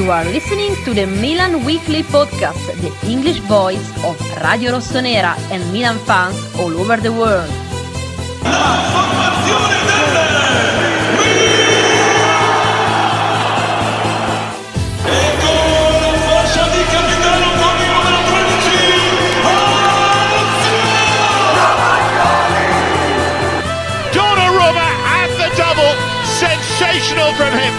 You are listening to the Milan Weekly Podcast, the English voice of Radio Rossonera and Milan fans all over the world. La formazione ecco la fascia di capitano con il numero 13. Donnarumma and the double, sensational from him.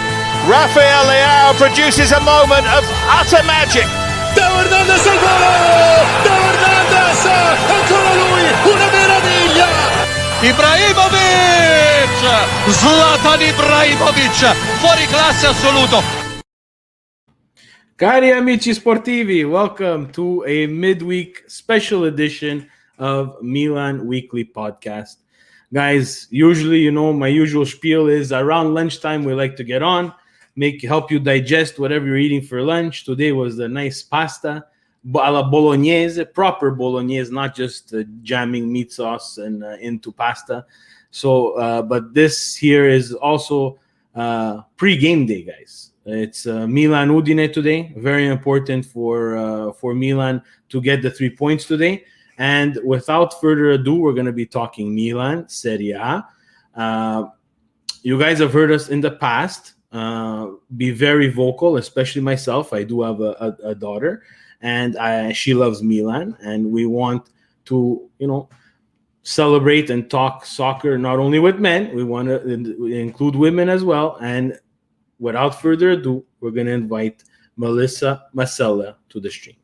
Rafael Leao produces a moment of utter magic. Teo Hernandez al volo! Teo Hernandez! Ancora lui! Una meraviglia! Ibrahimovic! Zlatan Ibrahimovic! Fuori classe assoluto! Cari amici sportivi, welcome to a midweek special edition of Milan Weekly Podcast. Guys, usually, my usual spiel is around lunchtime, we like to get on, help you digest whatever you're eating for lunch. Today was a nice pasta, alla bolognese, proper bolognese, not just jamming meat sauce and into pasta. So, but this here is also pre-game day, guys. It's Milan Udine today. Very important for Milan to get the 3 points today. And without further ado, we're going to be talking Milan, Serie A. You guys have heard us in the past be very vocal, especially myself. I do have a daughter, and she loves Milan. And we want to, celebrate and talk soccer, not only with men. We want to include women as well. And without further ado, we're going to invite Melissa Masella to the stream.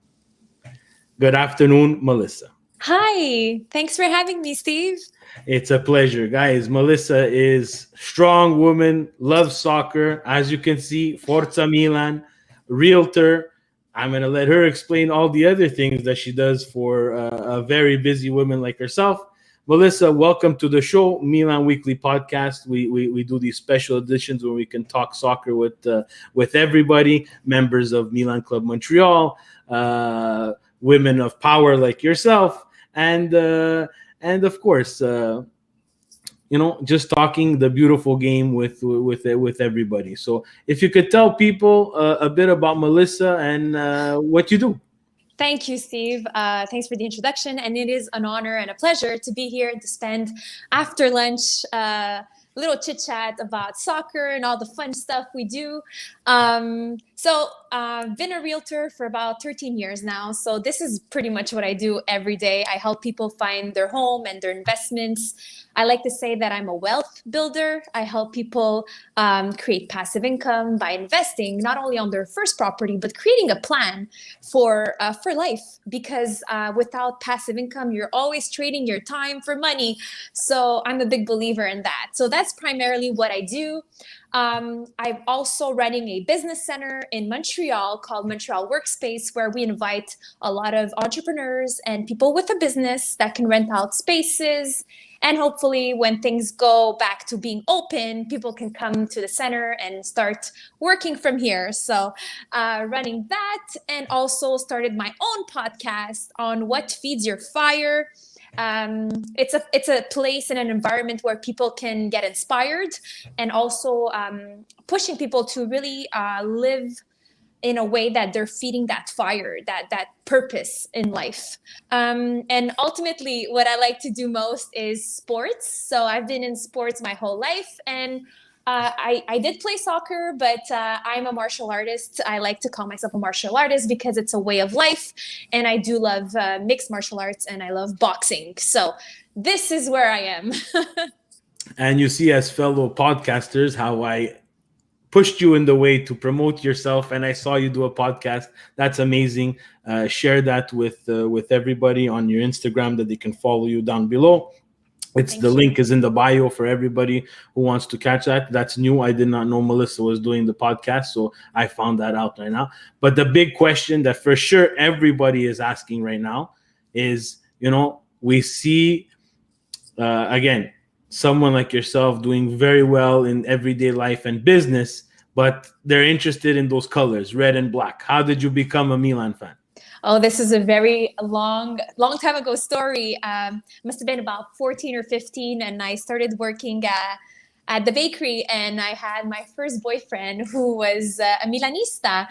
Good afternoon, Melissa. Hi, thanks for having me, Steve. It's a pleasure, guys. Melissa is strong woman, loves soccer. As you can see, Forza Milan, realtor. I'm going to let her explain all the other things that she does for a very busy woman like herself. Melissa, welcome to the show, Milan Weekly Podcast. We do these special editions where we can talk soccer with everybody, members of Milan Club Montreal, women of power like yourself, and of course, just talking the beautiful game with everybody. So, if you could tell people a bit about Melissa and what you do. Thank you, Steve. Thanks for the introduction. And it is an honor and a pleasure to be here and to spend after lunch a little chit chat about soccer and all the fun stuff we do. So I've been a realtor for about 13 years now. So this is pretty much what I do every day. I help people find their home and their investments. I like to say that I'm a wealth builder. I help people create passive income by investing not only on their first property, but creating a plan for life. Because without passive income, you're always trading your time for money. So I'm a big believer in that. So that's primarily what I do. I'm also running a business center in Montreal called Montreal Workspace, where we invite a lot of entrepreneurs and people with a business that can rent out spaces. And hopefully when things go back to being open, people can come to the center and start working from here. So running that, and also started my own podcast on what feeds your fire. It's a place and an environment where people can get inspired, and also pushing people to really live in a way that they're feeding that fire, that purpose in life. And ultimately, what I like to do most is sports. So I've been in sports my whole life, and I did play soccer, but I'm a martial artist. I like to call myself a martial artist because it's a way of life. And I do love mixed martial arts, and I love boxing. So this is where I am. And you see, as fellow podcasters, how I pushed you in the way to promote yourself, and I saw you do a podcast. That's amazing. Share that with everybody on your Instagram, that they can follow you down below. The link is in the bio for everybody who wants to catch that. That's new. I did not know Melissa was doing the podcast, so I found that out right now. But the big question that for sure everybody is asking right now is, we see, again, someone like yourself doing very well in everyday life and business, but they're interested in those colors, red and black. How did you become a Milan fan? Oh, this is a very long time ago story. Must have been about 14 or 15, and I started working at the bakery, and I had my first boyfriend who was a Milanista.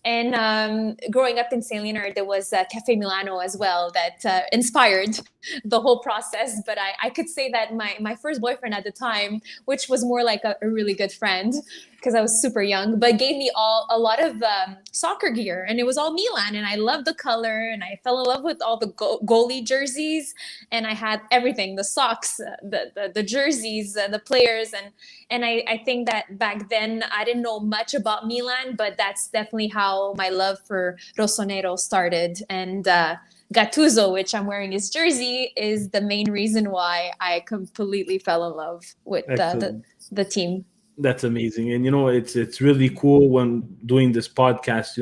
And growing up in St. Leonard, there was Cafe Milano as well that inspired the whole process. But I could say that my first boyfriend at the time, which was more like a really good friend because I was super young, but gave me a lot of soccer gear, and it was all Milan, and I loved the color, and I fell in love with all the goalie jerseys, and I had everything, the socks, the jerseys, the players, and I think that back then I didn't know much about Milan, but that's definitely how my love for Rossonero started. And Gattuso, which I'm wearing his jersey, is the main reason why I completely fell in love with the team. That's amazing. And, it's really cool when doing this podcast.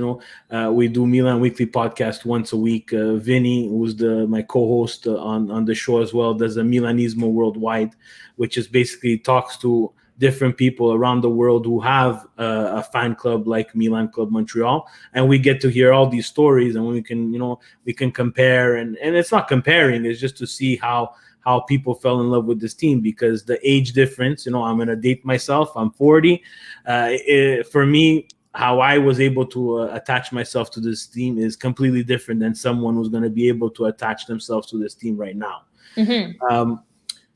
We do Milan Weekly podcast once a week. Vinny, who's my co-host on the show as well, does a Milanismo Worldwide, which is basically talks to different people around the world who have a fan club like Milan Club Montreal. And we get to hear all these stories, and we can compare. And it's not comparing, it's just to see how people fell in love with this team, because the age difference, I'm going to date myself. I'm 40. For me, how I was able to attach myself to this team is completely different than someone who's going to be able to attach themselves to this team right now. Mm-hmm.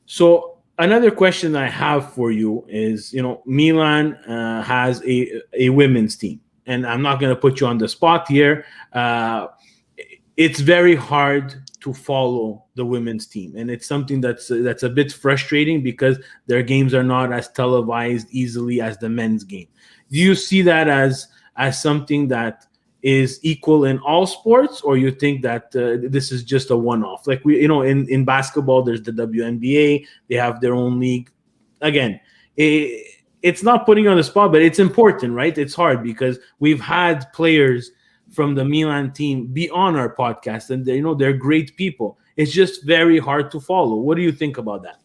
So another question I have for you is, Milan has a women's team, and I'm not going to put you on the spot here. It's very hard to follow the women's team, and it's something that's a bit frustrating because their games are not as televised easily as the men's game. Do you see that as something that is equal in all sports, or you think that this is just a one-off? Like in basketball, there's the WNBA, they have their own league. Again, it's not putting you on the spot, but it's important, right? It's hard because we've had players from the Milan team be on our podcast, and they're great people. It's just very hard to follow. What do you think about that?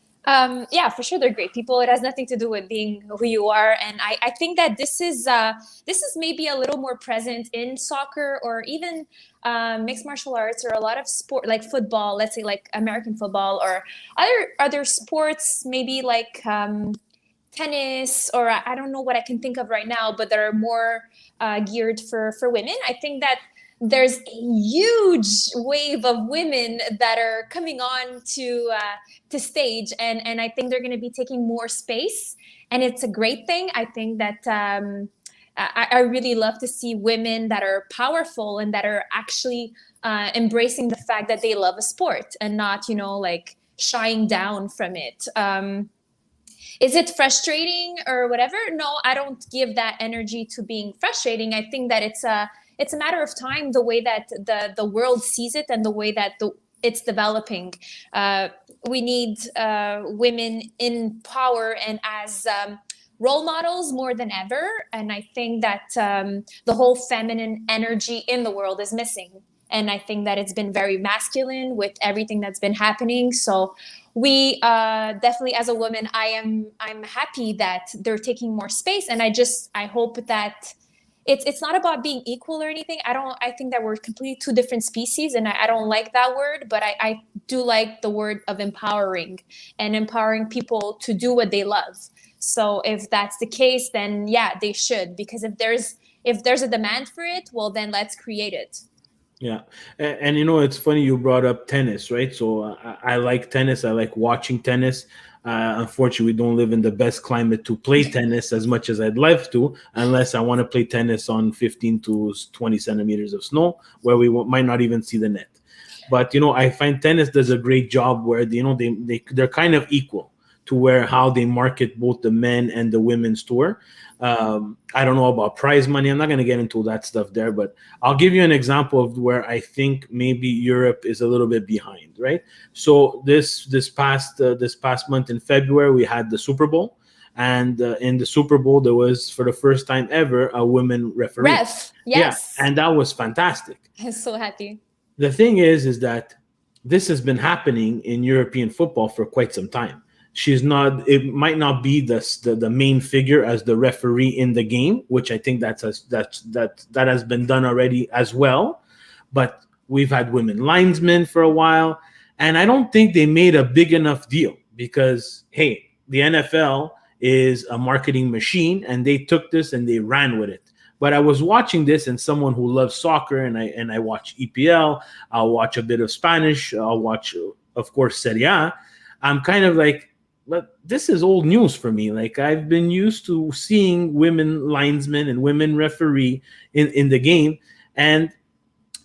Yeah, for sure, they're great people. It has nothing to do with being who you are, and I think that this is maybe a little more present in soccer, or even mixed martial arts, or a lot of sport like football. Let's say like American football, or other sports, maybe like tennis, or I don't know what I can think of right now, but that are more geared for women. I think that there's a huge wave of women that are coming on to stage, and I think they're going to be taking more space, and it's a great thing. I think that I really love to see women that are powerful and that are actually embracing the fact that they love a sport and not, like shying down from it. Is it frustrating or whatever? No, I don't give that energy to being frustrating. I think that it's a matter of time, the way that the world sees it and the way that it's developing. We need women in power and as role models more than ever. And I think that the whole feminine energy in the world is missing. And I think that it's been very masculine with everything that's been happening. So we definitely, as a woman, I'm happy that they're taking more space. And I hope that it's not about being equal or anything. I think that we're completely two different species, and I don't like that word, but I do like the word of empowering people to do what they love. So if that's the case, then yeah, they should, because if there's a demand for it, well, then let's create it. Yeah. And it's funny you brought up tennis, right? So I like tennis. I like watching tennis. Unfortunately, we don't live in the best climate to play tennis as much as I'd love to, unless I want to play tennis on 15 to 20 centimeters of snow where we might not even see the net. But, I find tennis does a great job where, they're kind of equal to how they market both the men and the women's tour. I don't know about prize money. I'm not going to get into that stuff there, but I'll give you an example of where I think maybe Europe is a little bit behind, right? So this past month in February, we had the Super Bowl, and in the Super Bowl, there was, for the first time ever, a women referee. Yes. Yeah, and that was fantastic. I'm so happy. The thing is that this has been happening in European football for quite some time. It might not be the main figure as the referee in the game, which I think that has been done already as well. But we've had women linesmen for a while, and I don't think they made a big enough deal because, hey, the NFL is a marketing machine, and they took this and they ran with it. But I was watching this, and someone who loves soccer, and I watch EPL, I'll watch a bit of Spanish, I'll watch, of course, Serie A. I'm kind of like, but this is old news for me. Like, I've been used to seeing women linesmen and women referee in the game, and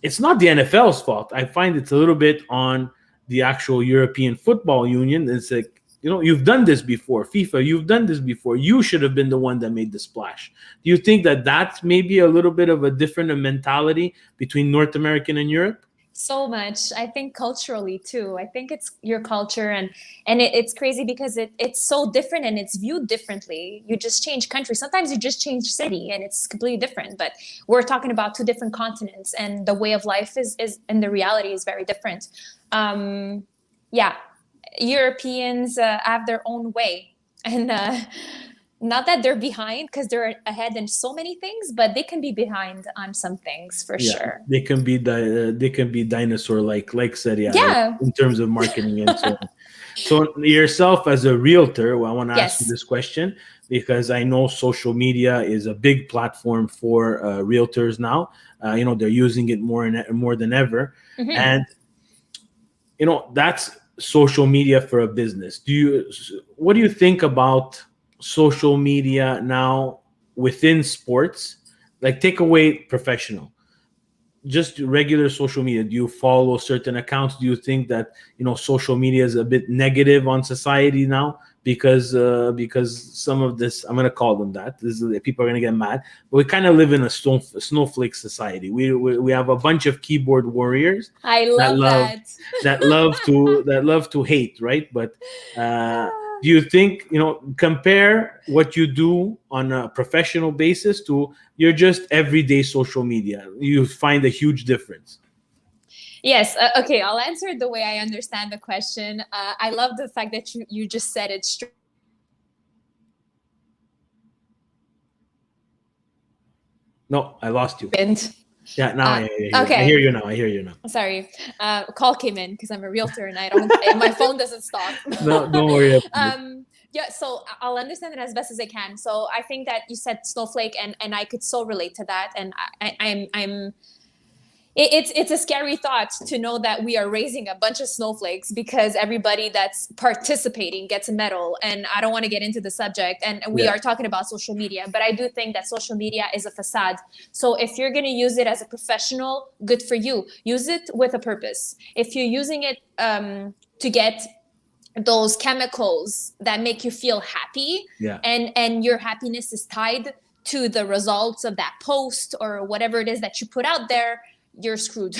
it's not the NFL's fault. I find it's a little bit on the actual European Football Union. It's like, you've done this before. FIFA, you've done this before. You should have been the one that made the splash. Do you think that that's maybe a little bit of a different mentality between North American and Europe? So much. I think culturally too. I think it's your culture, and it's crazy because it's so different and it's viewed differently. You just change country. Sometimes you just change city and it's completely different. But we're talking about two different continents, and the way of life is and the reality is very different. Yeah, Europeans have their own way, and not that they're behind, because they're ahead in so many things, but they can be behind on some things for sure. They can be dinosaur like said, Yeah. in terms of marketing and so on. So yourself as a realtor, I want to ask you this question, because I know social media is a big platform for realtors now. They're using it more than ever, and that's social media for a business. What do you think about social media now within sports? Like, take away professional, just regular social media. Do you follow certain accounts? Do you think that social media is a bit negative on society now because some of this, I'm going to call them that, people are going to get mad, but we kind of live in a snowflake society. We have a bunch of keyboard warriors. I love that love to hate, right? But do you think, compare what you do on a professional basis to your just everyday social media? You find a huge difference? Yes. Okay. I'll answer it the way I understand the question. I love the fact that you just said it straight. No, I lost you. And yeah, now I hear you. Okay. I hear you now. Sorry. A call came in because I'm a realtor and my phone doesn't stop. No, don't worry. Yeah, so I'll understand it as best as I can. So I think that you said snowflake, and I could so relate to that. And it's a scary thought to know that we are raising a bunch of snowflakes because everybody that's participating gets a medal. And I don't want to get into the subject, and we are talking about social media, but I do think that social media is a facade. So if you're going to use it as a professional, good for you. Use it with a purpose. If you're using it to get those chemicals that make you feel happy, and your happiness is tied to the results of that post or whatever it is that you put out there, you're screwed.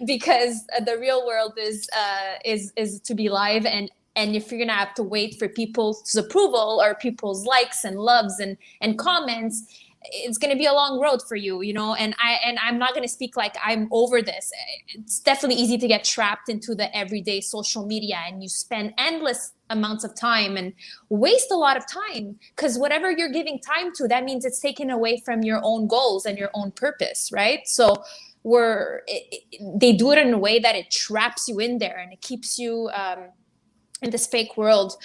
Because the real world is to be live, and if you're gonna have to wait for people's approval or people's likes and loves and comments, it's going to be a long road for you, and I'm not going to speak like I'm over this. It's definitely easy to get trapped into the everyday social media, and you spend endless amounts of time and waste a lot of time, because whatever you're giving time to, that means it's taken away from your own goals and your own purpose, right? So they do it in a way that it traps you in there, and it keeps you in this fake world.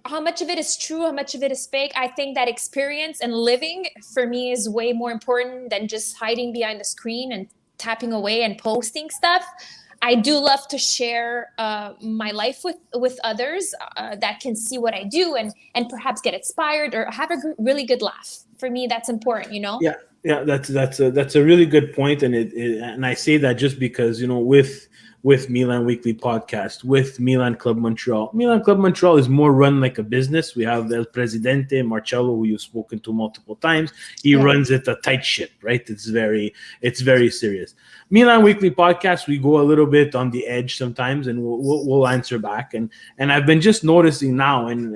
How much of it is true, how much of it is fake? I think that experience and living for me is way more important than just hiding behind the screen and tapping away and posting stuff. I do love to share my life with others that can see what I do and perhaps get inspired or have a really good laugh. For me, that's important, Yeah, that's a really good point, and I say that just because with Milan Weekly Podcast, with Milan Club Montreal. Milan Club Montreal is more run like a business. We have El Presidente, Marcello, who you've spoken to multiple times. He runs it a tight ship, right? It's very serious. Milan Weekly Podcast, we go a little bit on the edge sometimes, and we'll answer back. And I've been just noticing now, and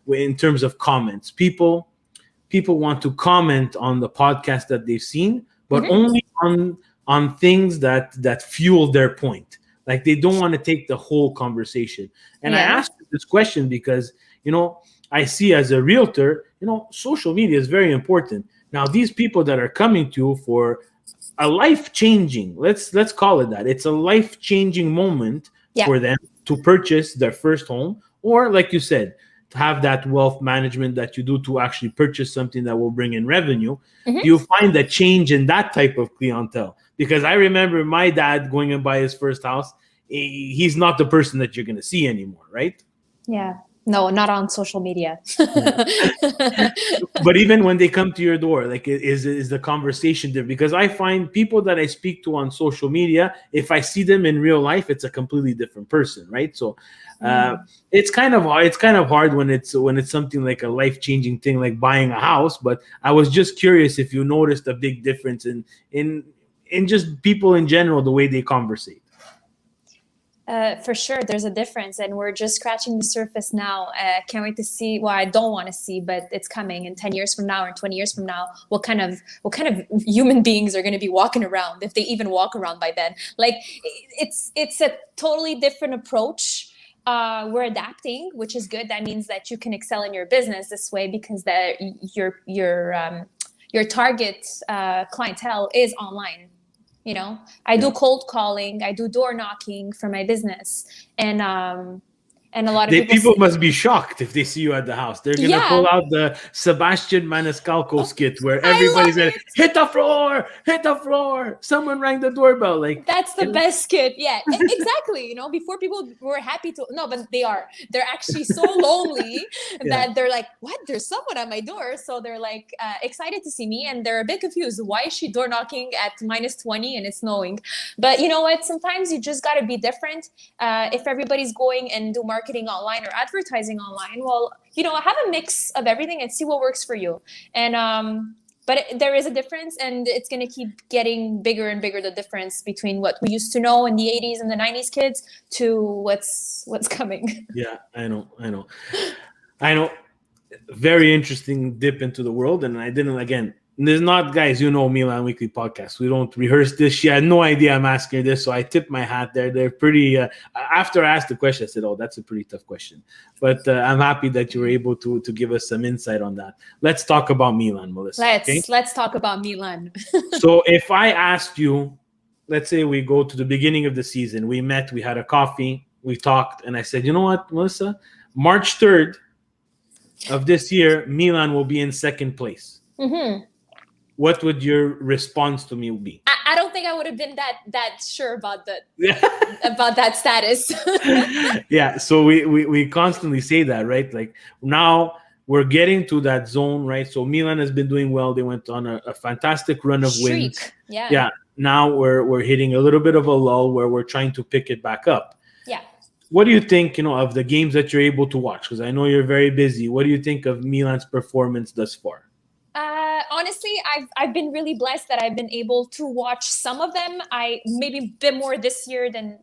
in terms of comments, people want to comment on the podcast that they've seen, but only on things that fuel their point. Like, they don't want to take the whole conversation. And I asked this question because, I see as a realtor, social media is very important. Now, these people that are coming to you for a life-changing, let's call it that. It's a life-changing moment for them to purchase their first home, or like you said, have that wealth management that you do to actually purchase something that will bring in revenue, do you find a change in that type of clientele? Because I remember my dad going and buy his first house. He's not the person that you're going to see anymore, right? Yeah. No, not on social media. But even when they come to your door, like, is the conversation there? Because I find people that I speak to on social media, if I see them in real life, it's a completely different person, right? So it's kind of hard when it's something like a life-changing thing like buying a house. But I was just curious if you noticed a big difference in just people in general, the way they conversate. For sure, there's a difference, and we're just scratching the surface now. Can't wait to see. Well, I don't want to see, but it's coming in 10 years from now or 20 years from now. What kind of human beings are going to be walking around, if they even walk around by then? Like, it's a totally different approach. We're adapting, which is good. That means that you can excel in your business this way, because your target clientele is online. You know, I do cold calling, I do door knocking for my business, and a lot of people must be shocked if they see you at the house. They're gonna pull out the Sebastian Maniscalco skit where everybody's gonna hit the floor. Someone rang the doorbell. Like, that's the best skit. Yeah, exactly. You know, before people were happy to but they're actually so lonely that they're like, what? There's someone at my door. So they're like excited to see me, and they're a bit confused. Why is she door knocking at -20 and it's snowing? But you know what? Sometimes you just gotta be different. If everybody's going and do marketing online or advertising online, well, you know, have a mix of everything and see what works for you. And but there is a difference, and it's going to keep getting bigger and bigger, the difference between what we used to know in the 80s and the 90s kids to what's coming. Yeah, I know. Very interesting dip into the world. And I didn't, again, there's not, guys, you know, Milan Weekly Podcast, we don't rehearse this. She had no idea I'm asking her this, so I tipped my hat there. They're pretty, after I asked the question, I said, oh, that's a pretty tough question. But I'm happy that you were able to give us some insight on that. Let's talk about Milan, Melissa. Let's talk about Milan. So if I asked you, let's say we go to the beginning of the season, we met, we had a coffee, we talked, and I said, you know what, Melissa, March 3rd of this year, Milan will be in second place. What would your response to me be? I don't think I would have been that sure about about that status. Yeah, so we constantly say that, right? Like, now we're getting to that zone, right? So Milan has been doing well. They went on a fantastic run of wins. Yeah. Now we're hitting a little bit of a lull where we're trying to pick it back up. Yeah. What do you think, of the games that you're able to watch? Because I know you're very busy. What do you think of Milan's performance thus far? Honestly, I've been really blessed that I've been able to watch some of them. I maybe a bit more this year than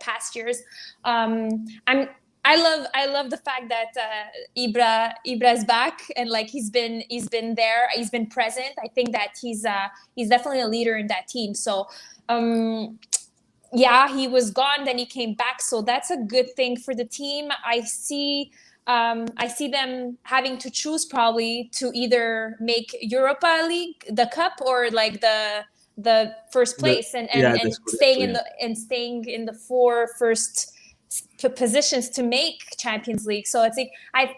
past years. I love the fact that Ibra is back, and like he's been there, he's been present. I think that he's definitely a leader in that team. So he was gone, then he came back, so that's a good thing for the team. I see them having to choose probably to either make Europa League, the cup, or like the first place, and staying in the four first positions to make Champions League. So it's like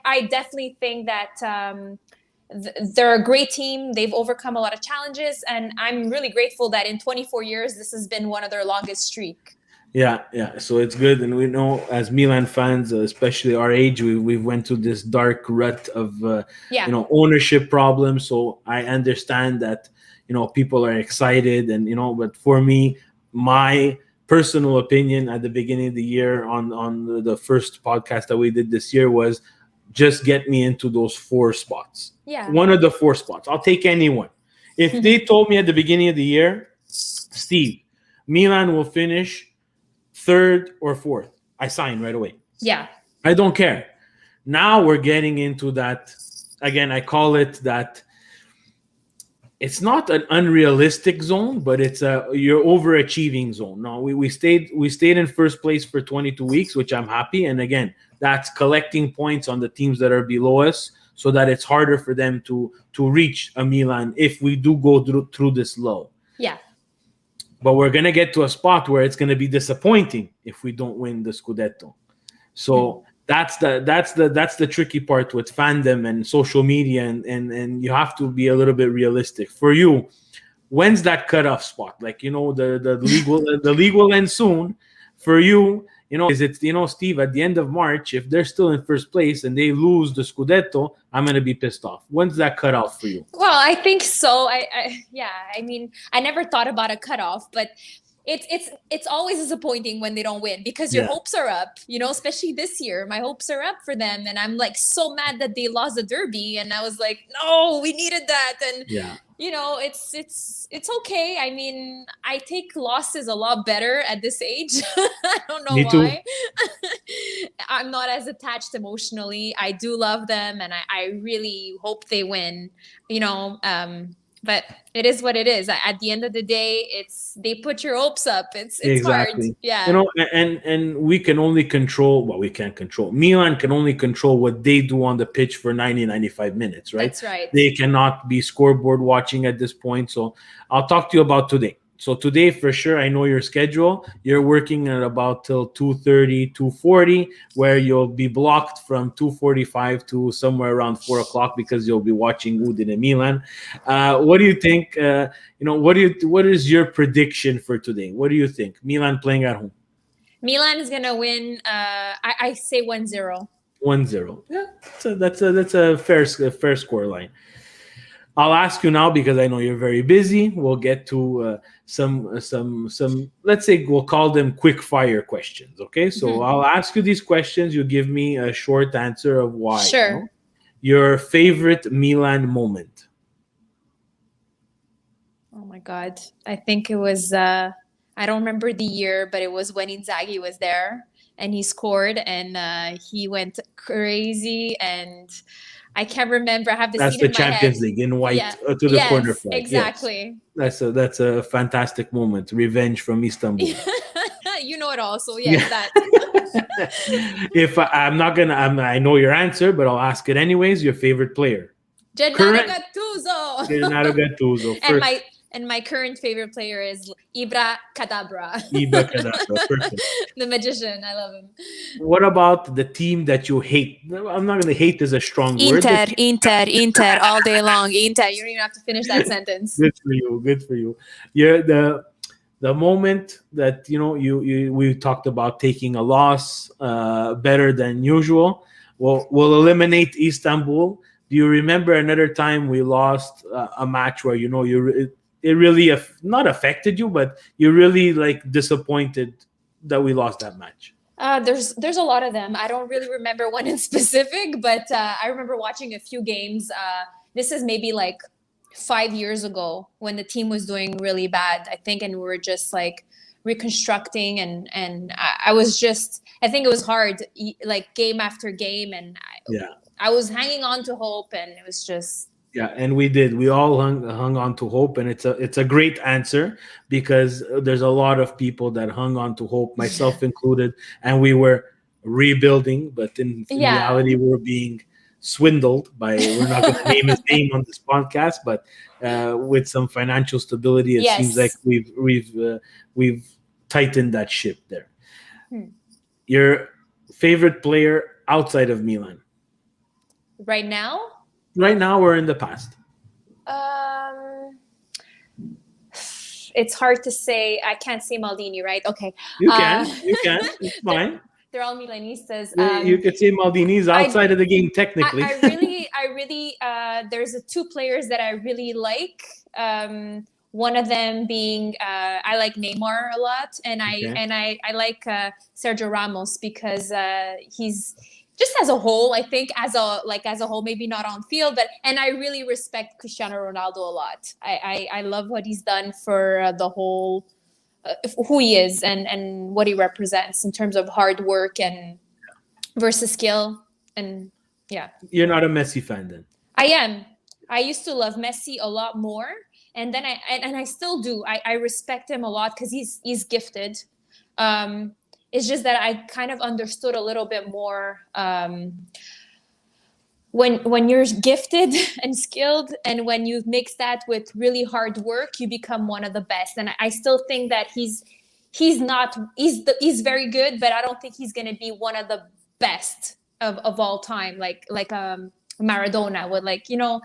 I definitely think that they're a great team. They've overcome a lot of challenges, and I'm really grateful that in 24 years this has been one of their longest streak. Yeah. So it's good, and we know as Milan fans, especially our age, we went through this dark rut of ownership problems. So I understand that people are excited, and but for me, my personal opinion at the beginning of the year on the first podcast that we did this year was just get me into those 4 spots. Yeah, one of the 4 spots. I'll take anyone. If they told me at the beginning of the year, Steve, Milan will finish 3rd or 4th, I sign right away. Yeah. I don't care. Now we're getting into that, again, I call it that, it's not an unrealistic zone, but it's your overachieving zone. No, we stayed in first place for 22 weeks, which I'm happy. And again, that's collecting points on the teams that are below us, so that it's harder for them to reach a Milan if we do go through this lull. Yeah. But we're going to get to a spot where it's going to be disappointing if we don't win the Scudetto. So that's the tricky part with fandom and social media, and you have to be a little bit realistic. For you, when's that cutoff spot? Like, the league will end soon. For you, is it, Steve, at the end of March, if they're still in first place and they lose the Scudetto, I'm gonna be pissed off. When's that cutoff for you? Well, I think so. I mean, I never thought about a cutoff, but it's always disappointing when they don't win, because your hopes are up, especially this year. My hopes are up for them, and I'm like so mad that they lost the derby, and I was like, no, we needed that. And it's okay. I mean, I take losses a lot better at this age. I don't know why. I'm not as attached emotionally. I do love them, and I really hope they win, but it is what it is. At the end of the day, they put your hopes up. It's Exactly. hard. Yeah. And we can only control what we can't control. Milan can only control what they do on the pitch for 95 minutes, right? That's right. They cannot be scoreboard watching at this point. So I'll talk to you about today. So today, for sure, I know your schedule. You're working at about till 2:30, 2:40, where you'll be blocked from 2:45 to somewhere around 4 o'clock because you'll be watching Udine Milan. What do you think? What is your prediction for today? What do you think? Milan playing at home. Milan is gonna win. I say 1-0. 1-0. Yeah, so that's a fair score line. I'll ask you now because I know you're very busy. We'll get to some. Let's say we'll call them quick fire questions. Okay, so I'll ask you these questions. You give me a short answer of why. Sure. Your favorite Milan moment. Oh my God, I think it was. I don't remember the year, but it was when Inzaghi was there and he scored, and he went crazy, and I can't remember. I have the That's scene the in my Champions head. League in white to the corner flag. Exactly. Yes. That's a fantastic moment. Revenge from Istanbul. You know it all, so that. If I'm not gonna, I know your answer, but I'll ask it anyways. Your favorite player? Gennaro Gattuso. Gennaro Gattuso. And my current favorite player is Ibra Kadabra. Ibra Kadabra. Perfect. The magician. I love him. What about the team that you hate? I'm not going to hate is a strong word. Inter, all day long. Inter. You don't even have to finish that sentence. Good for you. Yeah, the moment that we talked about taking a loss better than usual. We'll eliminate Istanbul. Do you remember another time we lost a match where it really not affected you, but you're really disappointed that we lost that match? There's a lot of them. I don't really remember one in specific, but I remember watching a few games. This is maybe 5 years ago when the team was doing really bad, I think, and we were just reconstructing, and I think it was hard, game after game, and I was hanging on to hope, and it was just. Yeah, and we did. We all hung on to hope, and it's a great answer because there's a lot of people that hung on to hope, myself included, and we were rebuilding, but in reality, we were being swindled by. We're not going to name his name on this podcast, but with some financial stability, it seems like we've tightened that ship there. Your favorite player outside of Milan? Right now? Right now or in the past? It's hard to say. I can't say Maldini, right? Okay. You can. It's fine. They're all Milanistas. You could say Maldini's outside of the game technically. I really there's two players that I really like. One of them being I like Neymar a lot, and I like Sergio Ramos because he's just as a whole, I think as a whole, maybe not on field, and I really respect Cristiano Ronaldo a lot. I love what he's done for the whole, who he is and what he represents in terms of hard work and versus skill. And You're not a Messi fan then? I am. I used to love Messi a lot more, and then I still do. I respect him a lot because he's gifted. It's just that I kind of understood a little bit more when you're gifted and skilled, and when you mix that with really hard work, you become one of the best. And I still think that he's very good, but I don't think he's going to be one of the best of all time, like Maradona would, like, you know,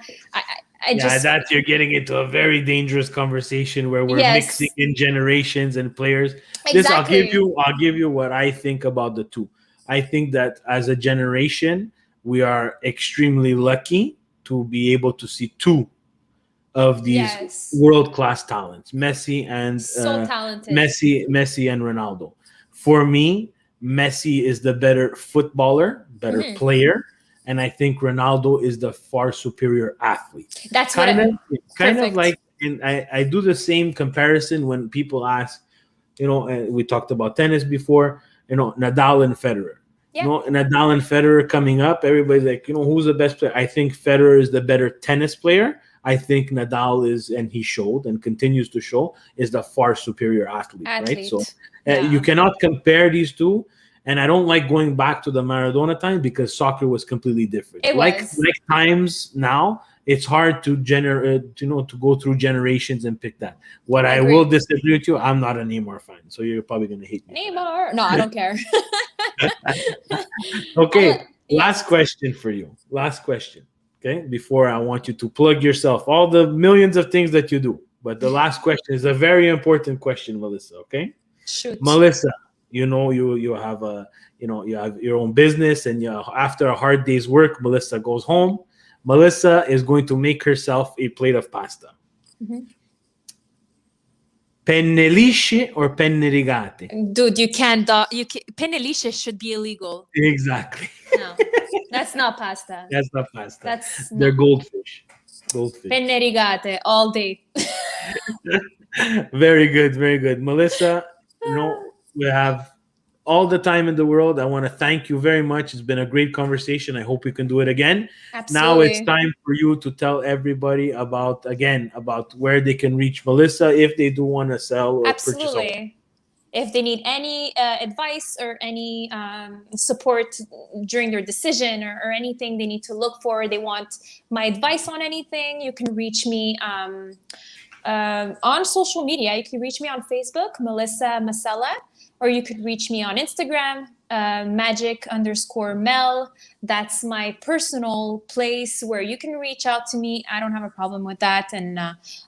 I just that you're getting into a very dangerous conversation where we're Yes. mixing in generations and players. Exactly. This I'll give you what I think about the two. I think that as a generation, we are extremely lucky to be able to see two of these Yes. world-class talents, Messi and So talented. Messi and Ronaldo. For me, Messi is the better footballer, better Mm-hmm. player, and I think Ronaldo is the far superior athlete. That's kind what of kind of perfect. like, and I do the same comparison when people ask, you know, we talked about tennis before, you know, Nadal and Federer. Yeah. You know, Nadal and Federer coming up, everybody's like, you know, who's the best player? I think Federer is the better tennis player. I think Nadal is, and he showed and continues to show, is the far superior athlete. Right? So you cannot compare these two. And I don't like going back to the Maradona time because soccer was completely different. Like times now, it's hard to to go through generations and pick that. What I will disagree with you, I'm not a Neymar fan, so you're probably going to hate me. Neymar? No, I don't care. Okay, last question for you. Last question. Okay, before I want you to plug yourself, all the millions of things that you do. But the last question is a very important question, Melissa. Okay, shoot, Melissa. You know, you have you have your own business, and after a hard day's work, Melissa goes home. Melissa is going to make herself a plate of pasta. Mm-hmm. Penne lisce or penne rigate? Dude, you can't. Penne lisce should be illegal. Exactly. No, that's not pasta. That's not pasta. They're goldfish. Goldfish. Penne rigate all day. Very good, very good, Melissa. You know, we have all the time in the world. I want to thank you very much. It's been a great conversation. I hope we can do it again. Absolutely. Now it's time for you to tell everybody about where they can reach Melissa if they do want to sell or purchase. Absolutely. If they need any advice or any support during their decision or anything they need to look for, they want my advice on anything, you can reach me on social media. You can reach me on Facebook, Melissa Masella, or you could reach me on Instagram, magic_Mel. That's my personal place where you can reach out to me. I don't have a problem with that. And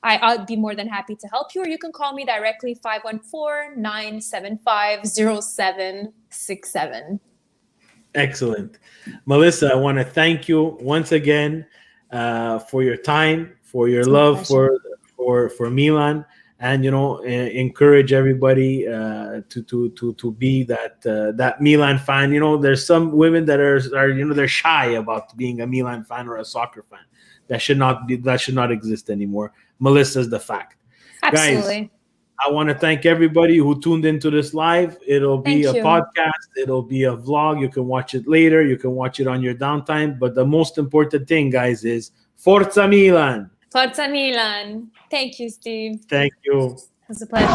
I'll be more than happy to help you. Or you can call me directly, 514-975-0767. Excellent. Melissa, I want to thank you once again for your time, for your love for Milan, and encourage everybody to be that Milan fan. There's some women that are they're shy about being a Milan fan or a soccer fan. That should not exist anymore. Melissa's the fact. Absolutely. Guys, I want to thank everybody who tuned into this live. It'll be a podcast. It'll be a vlog. You can watch it later. You can watch it on your downtime. But the most important thing, guys, is Forza Milan. Forza Milan. Thank you, Steve. Thank you. It was a pleasure.